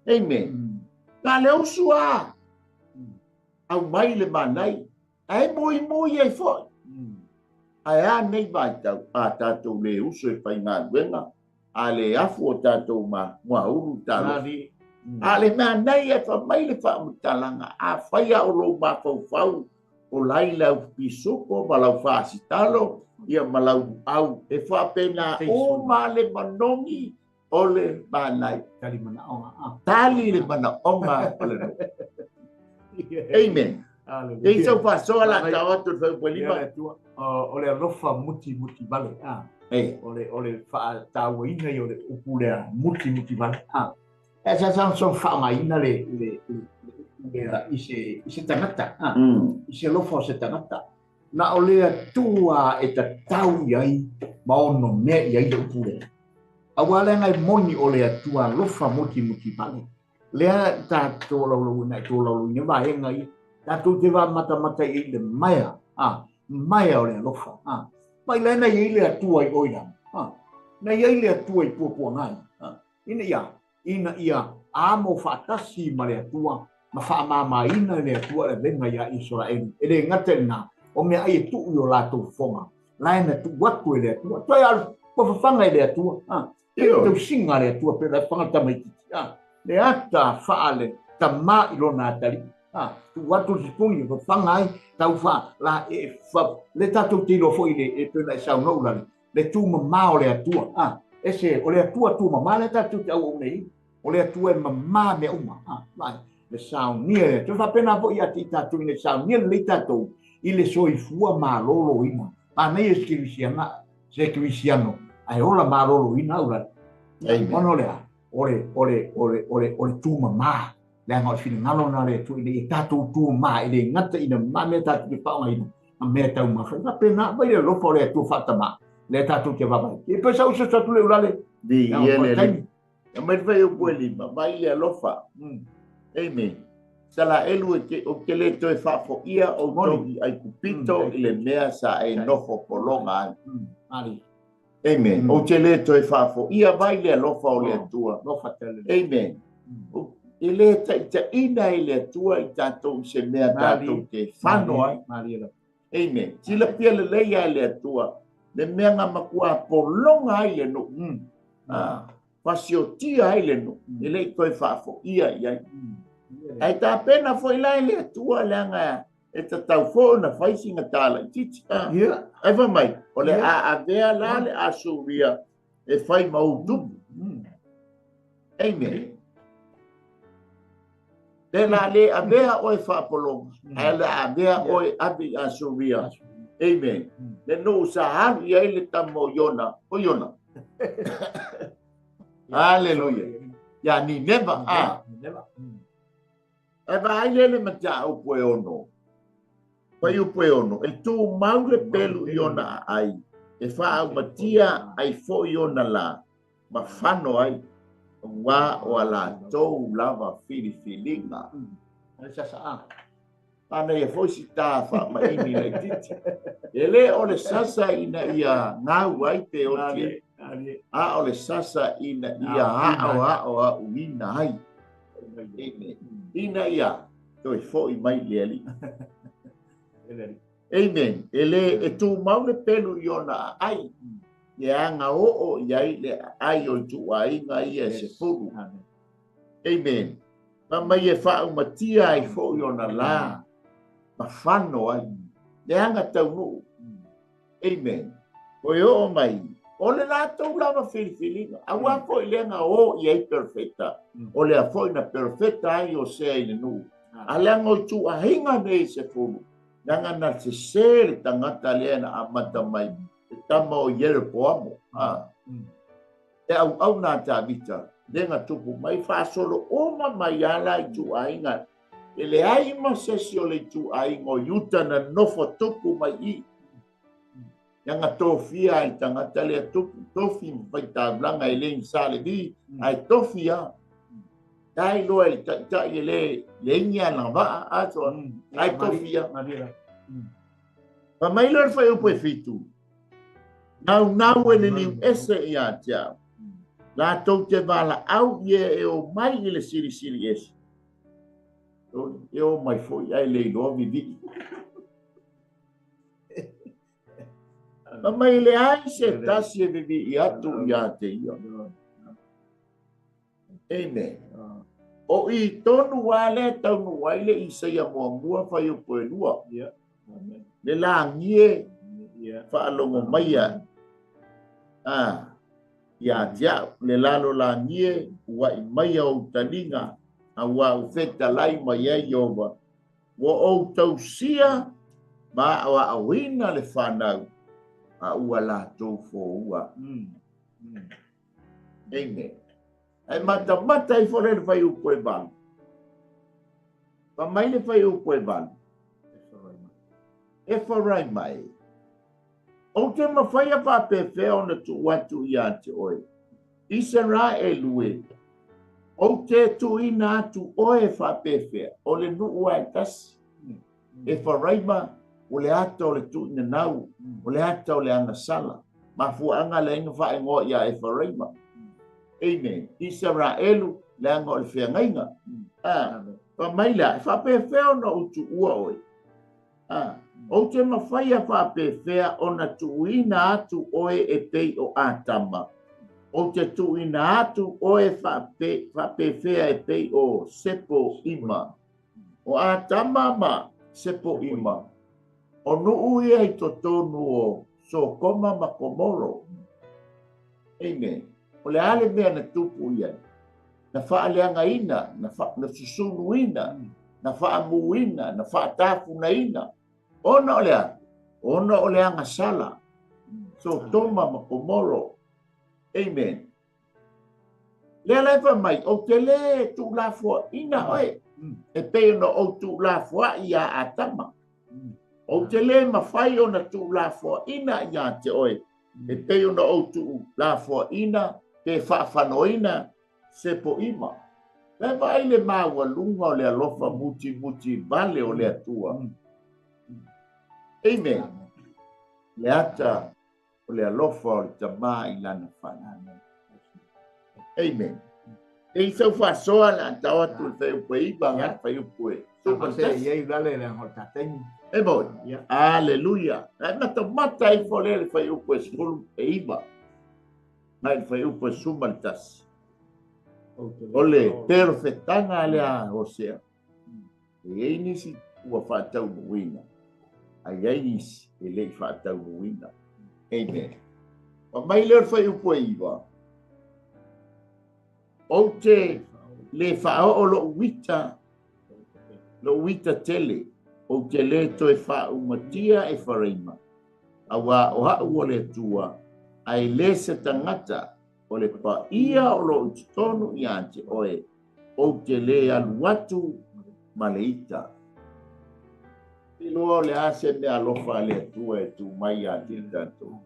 Amen. Ka le usua. Au mai le manai. Ai moi ai foi. Ai a nei vai tau. A tātou le uso e whai ngā ruenga. A le afu o tātou mua uru tālo. A le manai e wha mai le wha mutalanga. A whaia o lo mawhau. O laila u pisoko malau whaasitalo ia malau au e whapena o male manongi o le manai. Tali le mana onga o le Amen. Ei so fa so la ta tu fa lima. Ole rofa muti vale. Ole fa ta wina yo le upule muti vale. Esa son fa mai na le ise tanata. Ise lofa se tanata. Na ole tua e ta tau yai ma ono me yai le upule. Awala ngai moni ole tua lofa muti vale. Lea ta to lo na to lo ni ba ngai ta tu te va mata i le mai ole lofa mai le na i le tua i oina na i le tua i po ngai ina ia amo fatasi ma le tua ma fa ma ina le tua le venga ia Israel ele ngate na o me ai tu yo la tu fonga la na tu watu le tua to ya po fanga le tua tu singa le tua pe la fanga ta mai le ata faale tama ilona tali tu watu sipungi ko fangai tau fa la e fa le tatu tilo foi le e pena sa no la le tu ma le atua ese o le atua tu ma le tatu tau nei o le atua ma me uma vai le sa nie tu fa pena vo ia ti tatu le sa nie le tatu ile soi fua ma lolo ina pa nei escrisiana se cristiano ai ola ma lolo ina ula ono le Ole tu mama le ngau fina ngalo na le tu ile tatu tu ma ile ngata ina ma me tatu ki pa ngai na me tau ma fa pena ba ile lo fole tu fatama le tatu ke va e pe sa uso tatu le ulale di ele e me vai o pueli ma ile lo fa amen sala elu o ke le to fa fo ia o togi ai kupito ile mea sa e nofo polonga ali amen. O te le toi fafo. Ia vai le lofa o le tua. Amen. Ele ta ina ele tua i tatou se mea tatou te whano ai. Amen. Sila pia le leia ele tua. Le mea ngā makua polonga ai le no. Pasiotia ai le no. Ele toi fafo. Ia ia. Ai ta pena fo ila ele tua le anga. E ta tau fo na whaisinga tāla. Titi. Ewa mai. O le a vea la le a suria. E whai mau tupu. Amen. Le la le a vea oi whapolonga. E le a vea oi abi a suria. Amen. Le no sa haru ia le tamo Yona. O Yona. Hallelujah. Ya ni never. Ewa ai le mata o poe ono. Pai o poe ono, e tū maule pelu i ona ai, e wha au matia ai fo i ona la, ma whano ai, wā o ala tōu lava whiriwhiringa. Ana ia fo si tā wha ma imi le titi. E le o le sasa ina ia ngau ai te o tia. A o le sasa ina ia hao a uina ai. Ina ia, toi fo i mai le ali. Amen. Ele e tu maule pelu i ona ai. E anga o iai le ai o tu ai ngai e se furu. Amen. Ma mai e whau matia ai fo i ona la. Ma whano ai. Le anga tau nu. Amen. O e o mai. O le la tau lava whiriwhiringa. Awa fo i le anga o iai perfecta. O le a fo i na perfecta ai o se ai le nu. A le anga o tu a hinga nei se furu. Nanga na se sere tangata lea na amata mai. E tama o yere poamo. E au nā tā vita. Lenga tupu mai whasolo oma mai ala i tu ainga. E le aima sesi o le tu ainga o yuta na nofo tupu mai i. Nanga tofia i tangata lea tupu. Tofi mwhaita blanga e le insale vi. Ai tofia. Dai loa i ta i le ingia na waa ato. Ai tofia. Ma mai lor fai upo e fitu. Nau e le niu ese i a tia. La tau te wala au ie e o mai i le siri ese. E o mai foi ai le ilo vivi. Ma mai le ai se tasi e vivi i atu i a te ia. Amen. O i tonu wale tau nu waile i se ia mua fai upo e lua. Le la ngie whaalongo mai a. Ia tia le lalo la ngie ua i mai au talinga a ua u feta lai mai ai ova Wa o tausia ma wa awina le whanau a ua la tau fo ua. Enge. Ai mata I fore le whai upo e balu. Pa mai le whai upo e balu. E wharai mai. O te mawhai a whapewhea o na tu watu I ate oe. Isa rā e lue. O te tu ina atu oe whapewhea. O le nuu ai tasi. E wharai ma. O le ata o le tu ina nau. O le ata o le angasala. Ma fuanga le inga whae ngō ia e wharai ma. Amen. Isa rā elu le anga o le whiangainga. Pa mai la. Whapewhea o na utu ua oe. O te mawhai a whapewhea o na tuuina atu oe e pei o atama. O te tuuina atu oe whapewhea e pei o sepo ima. O atama ma sepo ima. O nuu ia I totonu o so koma ma komoro. Amen. O le ale mea na tupu ia. Na whaaleanga ina, na susunu ina, na whaamuina, na whaatafuna ina. Ona o le anga sala. So toma ma komoro. Amen. Le lewa mai, o te le tu la fua ina oe. E peo no o tu la fua ia atama. O te le mawhai o na tu la fua ina ia te oe. E peo no o tu la fua ina, te whaafanoina se po ima. Lewa ai le maua lunga o le alofa muti vale o le atua. Amen. Le ata o le alofa o le tama I lana whana. Amen. E sau whasoa la tawa tu le whai upo iba ngā whai upo e. Sapa se iei lale le ngol tatengi. E moi. Aleluia. Nai mata I fole le whai upo e skulu e iba. Nai le whai upo e sumaltas. O le perfetanga lea osea. E ei nisi ua whaatau muina. Ai ai nisi e lei whaatau muina. Amen. Ma mai leo whai upo e iwa. O te le whao o lo wita tele. O te le to e whao matia e whareima. Awa o hau o le tua. Ai le se tangata. O le pa ia o lo utitonu I ante oe. O te le aluatu maleita. Ilo le ase me alofa le tua e tu mai ante tanto.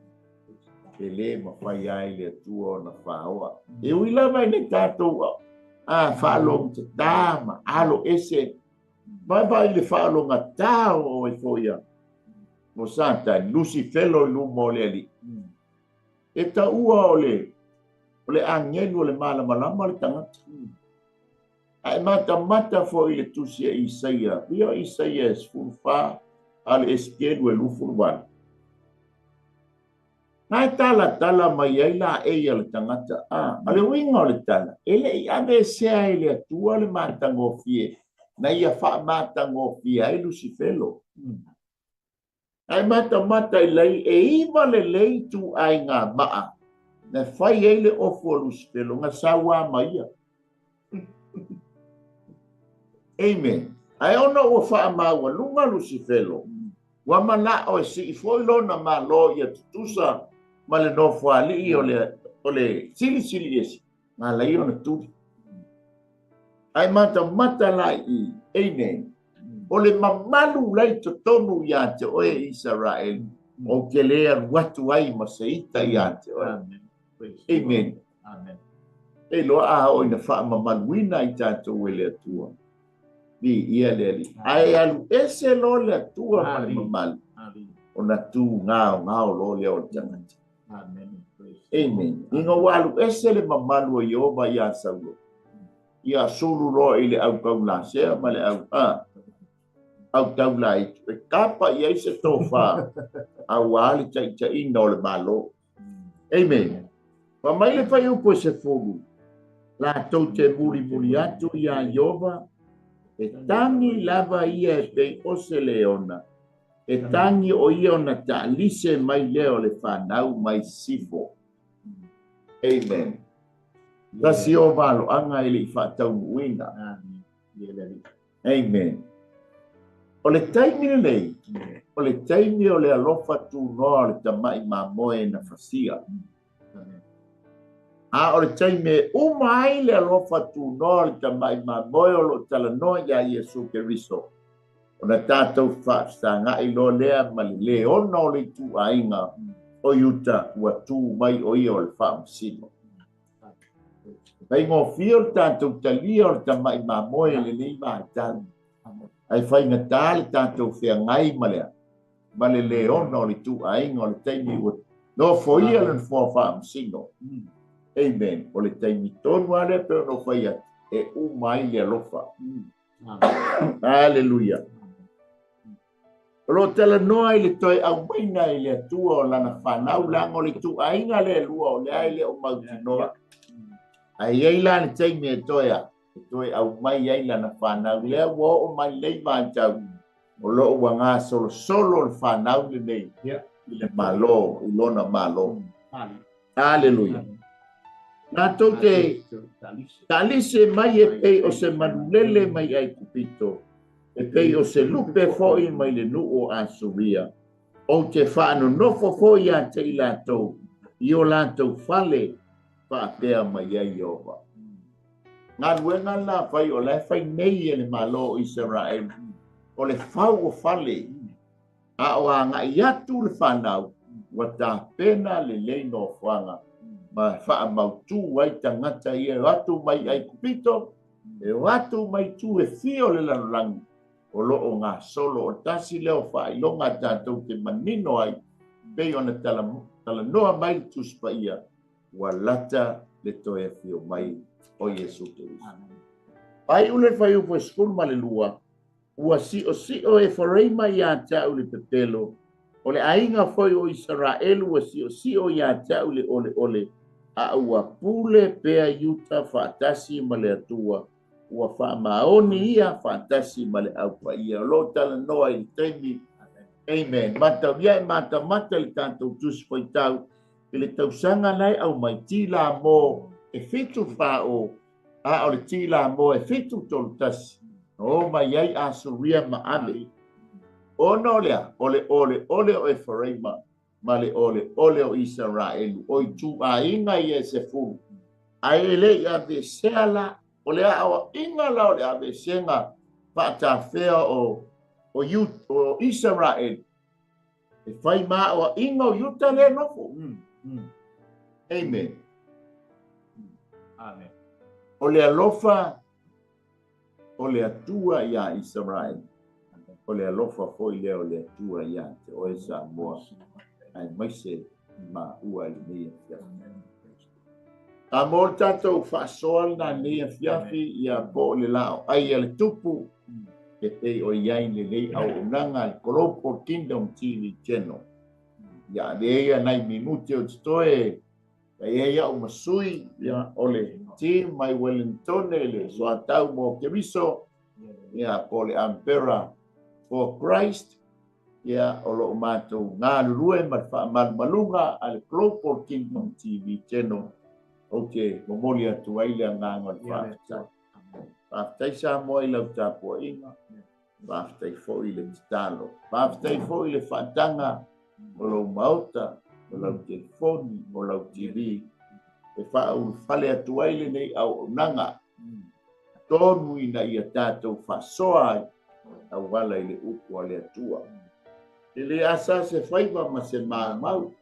E le mawhai ai le tua o na whaoa. E uila mai ne tātou whaalo te tāma, alo ese. Vai le whaalo ngā tā o e foia. Mo santa, lusi felo I lumo le ali. E ta ua o le angenu o le malama le tangata. Ai mata fo I le tusia Isaia. Ia Isaia es fulfa ale eskedu e lufurwan. Nai tala mai ai la e le tangata. Ale winga o le tala. Ele I ave sea ele atua le matangofie. Na ia wha matangofie ai Lucifelo. Ai mata I lei e iwa le lei tu ai ngā maa. Na whai ele ofo o Lucifelo. Ngā sawa maia. Amen. Ai ona ua wha maua lunga Lucifelo. Wa mana o si I foilo na ma lo ia tutusa. Ma le nofo ali o le sili esi. Ngā lai o na turi. Ai mata lai I. Amen. O le mamalu lai to tonu ia te oe Israel. O ke lea watu ai maseita ia te oe. Amen. E loa a o ina wha mamaluina I tātou e le atua. Ni ia le ali. Ai alu ese lo le atua ma le mamalu. O na tu ngao lo le o tangata. Amen. Inga walu ese le mamalu o Yehova ia saulo. Ia sulu ro I le au kaula sea ma le au taula I e kapa ia I se tofa au ali ta ina o le malo. Amen. Pa mai le whai upo se fulu. La tau te muri atu ia Yehova. E tangi lava ia e pei ose leona. E tangi o ia o na ta'alise mai leo le whanau mai sifo. Amen. Tasi o valo anga ili whatau muina. Amen. O le taimi nei, o le taimi o le alofa tu noa le tamai mamoe na fasia. A o le taimi umai le alofa tu noa le tamai mamoe o lo tala noa ya Yesu Keriso. O na tātou whaastanga i lo lea ma le ona o le tu ainga o yuta ua tu mai o ia o le whaamsino. Pai ngō fio tātou talia o le tamai mamoe le nei mātani. Ai fai ngā tāle tātou whea ngai malea. Ma le ona o le tu ainga o le taimi ua. No foia le fua whaamsino. Amen. O le taimi tonu ale pero no whaia e umai le alofa. Hallelujah. Ro tala noa i le toi au maina i le atua o lana whanau lango le tu ainga le lua o le aile o mauti noa. Ai ei lana taimi e toia. E toi au mai ai lana whanau lea wo o mai lei mātau. O lo o ngā solo le whanau le nei. I le malo, i lona malo. Hallelujah. Nā tau te talise mai e pei o se manulele mai ai kupito. E pei o se lupe foi mai le nu o asuria. O te whaano nofo foi a te i lātou. I o lātou whale whaapea mai ai ova. Ngā ruenga la whai o lai whai nei e le malo o Israel. O le whau o whale. A o a ngā iatu le whanau. Wa tā pena le leino o whanga. Ma wha mautu wai tangata i e watu mai ai kupito. E watu mai tu e fio le lanulangi. O loo ngā solo o tasi leo wha i longa tātou te manino ai. Pei ona tala noa mai tuspa ia. Wa lata le toe fio mai o Yesu Keriso. Pai ule whai upo e skulu ma le lua. Ua si o e whareima i a tau le pepelo. O le ainga foi o Israel ua si o i a tau le ole. A ua pule pea yuta whaatasi ma le atua. Ua whaamaoni ia whaatasi ma le aupa ia. Lo tala noa i teimi. Amen. Mata ia e mata le tātou tuspo i tau. I le tausanga nei au mai tila mo e fitu whao. A o le tila mo e fitu tolu tasi. O mai ai a suria ma ame. O no lea, ole o e whareima. Ma le ole o Israel. O i tu a inga i e se furu. A ele i a ve seala. O le awa inga la o le a ve senga. Pata fea o Israel. E whai maa o inga o yuta le nofo. Amen. Amen. O le alofa. O le atua i a Israel. O le alofa foi leo le atua i a te oe sa moa. Ai maise ma ua i mea. A mō tātou whaasoal nā nea fiafi i a po le lao. Ai ale tupu e pei o iai le lei au unanga al Global Kingdom TV channel. Ia leia nai minute o titoe. Ia o masui ia o le team mai Wellington le soa tau mō Keriso. Ia po le Ampera for Christ. Ia o lo mātou ngā lurue malunga al Global Kingdom TV channel. Ok, momoli atu ai le ngā ngon whaftai. Whaftai sa mo i lau tāpua inga. Whaftai fo i le titalo. Whaftai fo i le whatanga. O lau mauta, o lau telefoni, o lau TV. E whaau whale atu ai le nei au nanga. Tonu ina ia tātou whasoa ai. Au wala i le upu a le atua. E le asa se whaiva ma se mau.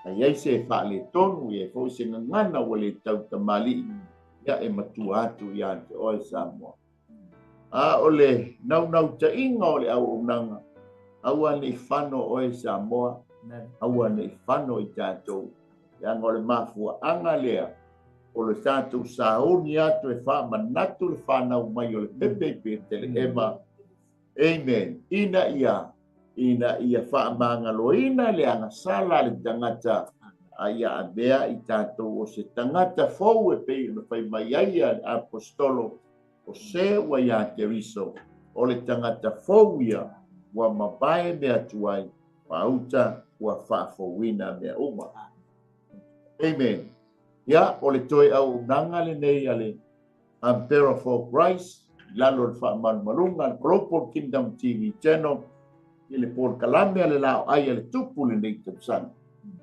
Ai se fa le tonu e fo se ngana o le tau tamali ia e matua atu ia te oe Samoa. A ole nau ta inga o le au unanga. Aua ne whano oe Samoa. Aua ne whano i tātou. Ia ngore mafua anga lea. O le tātou saoni atu e wha manatu le whanau mai o le pepe tele ema. Amen. Ina ia whaamangalo ina le anga sala le tangata ia abea i tātou o se tangata fau e pei na whai mai ai a apostolo o se wa ia Keriso o le tangata fau ia wa mabae mea tuai pauta wa whaafowina mea uma. Amen. Ia o le toi au nanga le nei ale Ampera for Christ lalo fa malunga Global Kingdom TV channel ile por kalame ale lao ai ale tupu le nei tsan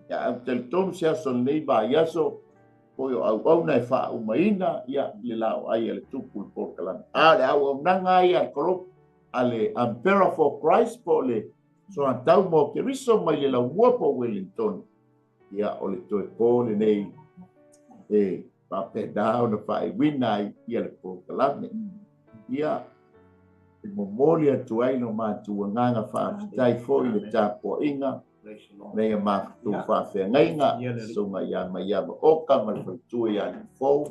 ya tel tom sia son nei ba yaso ko yo au na fa umaina ya le lao ai ale tupu por kalame ale au nanga ya kolo ale ampera for Christ pole so antau mo ke riso mai le la uopo Wellington ya ole to pole nei pa pedao na fa winai ya le por kalame ya momolia tuai no matu nganga fa tai fo ile tapo inga nei ma tu fa fe ngainga so ya oka mal tu ya fo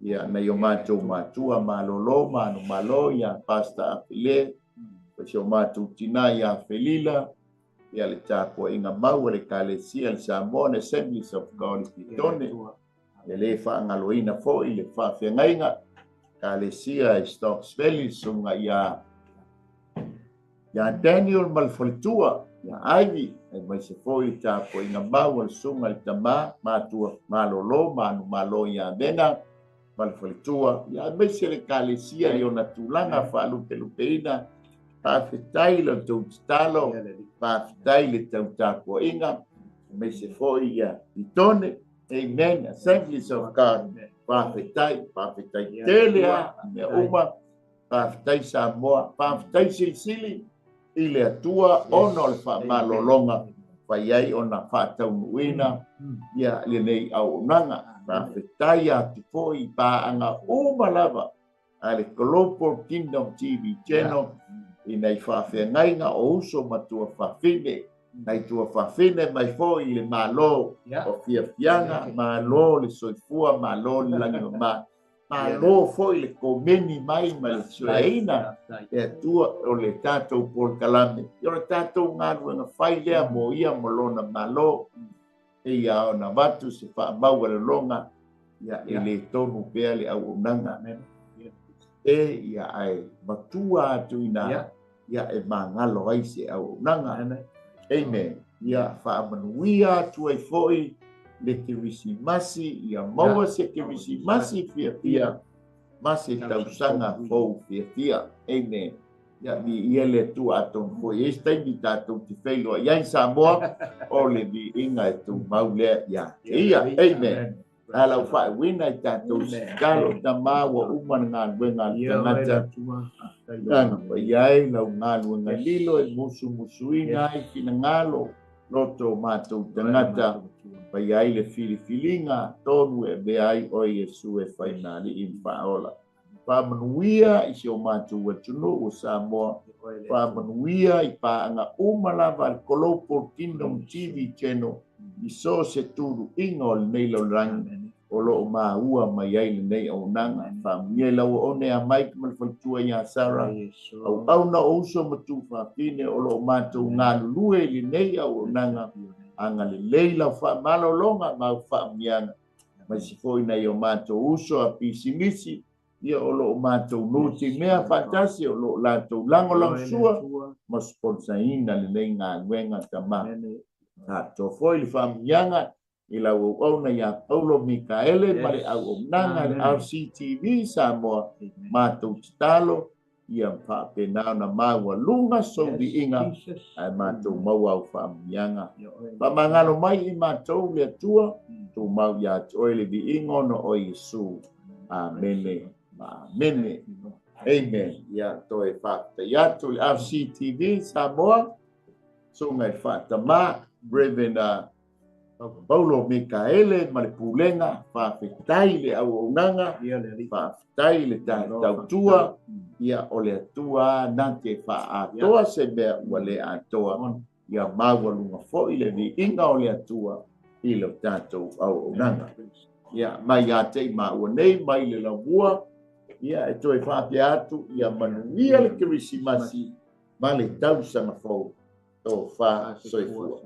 ya nei matu malolo manu malo ya pasta afile so matu tina ya felila ya le tapo inga mau le kalesia le Samoan Assemblies of God Pitone le fa ngaloina fo ile fa fe ngainga Kalesia Stocks Valley sunga ya Daniel Malfoltua ya Ivy mai se foi ta po inga bawal sunga tama matua malolo manu malo ya bena Malfoltua ya mai se le Kalesia yo natulanga fa lupeina pa fetai lo talo pa fetai le tauta po inga mai se foi ya Pitone amen Assemblies of God Pafetai telea me uma pafetai Samoa pafetai sili ile atua ono le fa malolonga fa yai ona fa taunuina ya le nei au nanga pafetai atu foi pa anga uma lava ale Global Kingdom TV channel ina fa fe ngainga o uso matua fa fine nai tua fafine mai fo i le malo o fianga malo le soifua malo le langi malo fo i le komeni mai ma le sueina e tua o le tatou por kalame i o le tatou ngāru nga whai lea mo ia mo lona malo e ia o na watu se wha mau le longa ia e le tonu pea le au unanga e ia ai matua atu ina ia e mangalo ai se au unanga amen ya fa manuia tu ai foi le kirisi masi ya maua se kirisi masi fia masi tausanga fo fia amen ya ni ele tu aton foi esta invitado te feilo ya in Samoa o le di inga tu maule ya ia amen ala fa wina tato kalo tama wa uman ngan wenga ngata nang bayai lau ngalo ngalilo musuina kinangalo loto mato ngata bayai le filinga tonu e beai o Yesu e fainali in paola pa manuia isio mato watuno o Samoa pa manuia ipa anga umalava Global Kingdom TV channel iso se turu ingol nei lo rang o lo ma ua mai ai nei o nanga fa mie la o ne a mai mal faltua ya Sara au na o so matu fa fine o lo ma tu nga lue li nei o nanga anga le leila fa malo longa ma fa mianga ma si foi na yo ma tu uso a pisimisi ia o lo ma tu nuti mea fantasi o lo la tu lango lang sua ma sponsaina le nei nga wenga tama to foi li fa mianga ila ona ya Paulo Mikaele mare au nanga RCTV Samoa matu talo ia pa pena na mawa lunga so di inga ai matu mawa fa mianga pa mangalo mai i matu le tua tu mau ya oile di ingono o Yesu amen amen ya to e fa ya tu RCTV Samoa so ngai fa tama Reverend Paulo Mikaele Malipulenga fa fetai le au nanga fa fetai le tau tua ia ole tua nante fa atoa se be wale atoa ia mawalunga fo ile ni inga ole tua ilo tato au nanga ia mai ate ma nei mai le labua ia e toi fa piatu ia manuia le krisimasi male tau sanga fo to fa soifua